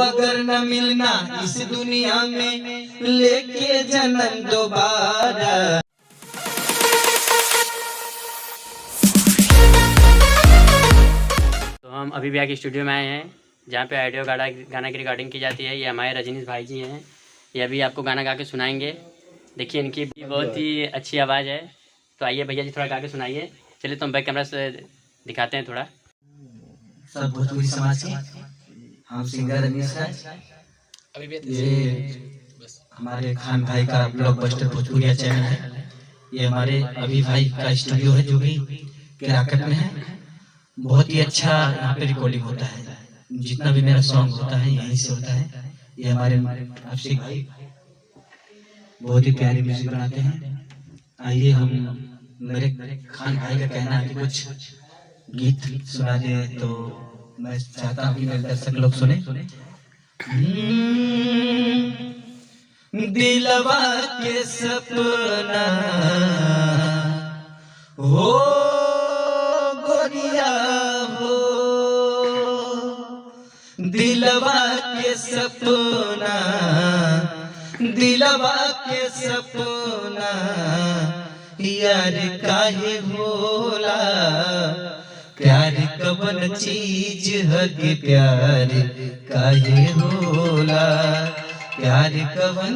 अगर न मिलना इस दुनिया में लेके जन्म दोबारा। तो हम अभी भी आगे स्टूडियो में आए हैं जहाँ पे ऑडियो गाना की रिकॉर्डिंग की जाती है। ये हमारे रजनीश भाई जी हैं, ये अभी आपको गाना गा के सुनाएंगे। देखिए इनकी बहुत ही अच्छी आवाज़ है। तो आइए भैया जी थोड़ा गा के सुनाइए। चलिए तो हम बैक कैमरा से दिखाते हैं थोड़ा। सब भोजपुरी समाज के हम सिंगर रजनीश है। ये हमारे खान भाई का ब्लॉकबस्टर भोजपुरिया चैनल है। ये हमारे अभी भाई का स्टूडियो है जो भी केराकट में है। बहुत ही अच्छा यहाँ पे रिकॉर्डिंग होता है। जितना भी मेरा सॉन्ग होता है यहीं से होता है। ये हमारे अभिषेक भाई बहुत ही प्यारी म्यूजिक बनाते हैं। आइए हम मेरे खान भाई का कहना है कि कुछ गीत सुना दे, तो मैं चाहता हूँ कि मेरे दर्शक लोग सुने। दिलवा के सपना हो गोरिया हो, दिलवा के सपना, दिलवा के सपना यार काहे होला। प्यार कवन चीज है कि प्यार काहे होला। प्यार कवन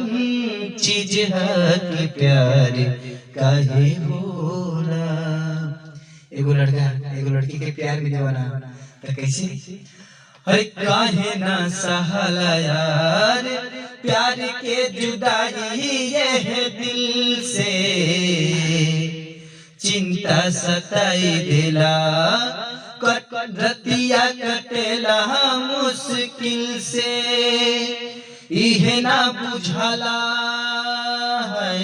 चीज है कि प्यार काहे होला। एगो लड़का एगो लड़की के प्यार में दीवाना तो कैसे, अरे काहे ना सहाला यार प्यार के जुदाई ये दिल से। चिंता सताई दिला रतिया कटेला मुश्किल से। इहे ना बुझला है,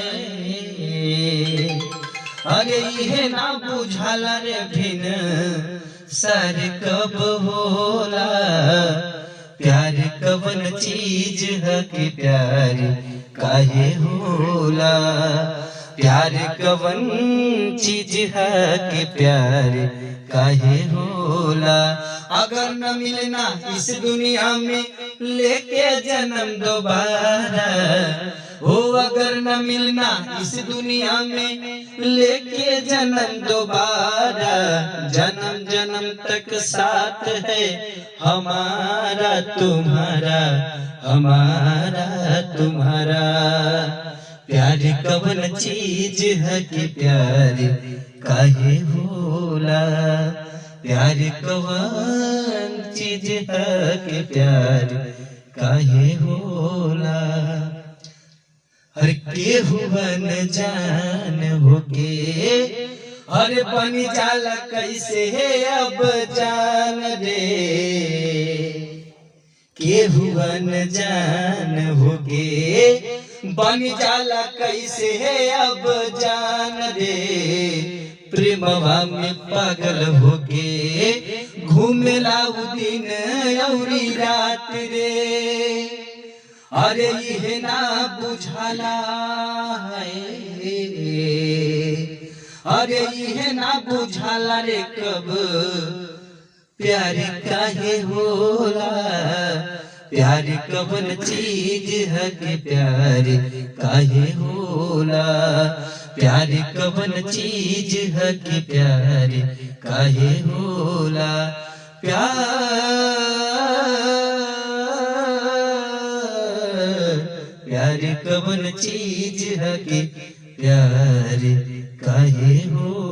अरे इहे ना बुझला रे भिन सर कब होला। प्यार कवन चीज है कि प्यार काहे होला। प्यार कवन चीज है कि प्यार काहे होला। अगर न मिलना इस दुनिया में लेके जन्म दोबारा। हो अगर न मिलना इस दुनिया में लेके जन्म दोबारा। जन्म जन्म तक साथ है हमारा तुम्हारा, हमारा तुम्हारा। प्यार कवन चीज है कि प्यार काहे होला। प्यार कवन चीज है कि प्यार काहे होला। हर केहू जान होके हर बन जाला कैसे है अब जान रे। केहू जान होके बन जाला कैसे है अब जान रे। प्रेमवा में पागल होके घूमेला दिन औरी रात रे। अरे ये ना बुझला है, अरे ये ना बुझला रे कब प्यार काहे होला। प्यार कवन चीज है कि प्यार काहे होला। प्यार कवन चीज है कि प्यार काहे होला। प्यार कवन चीज है कि प्यार काहे होला।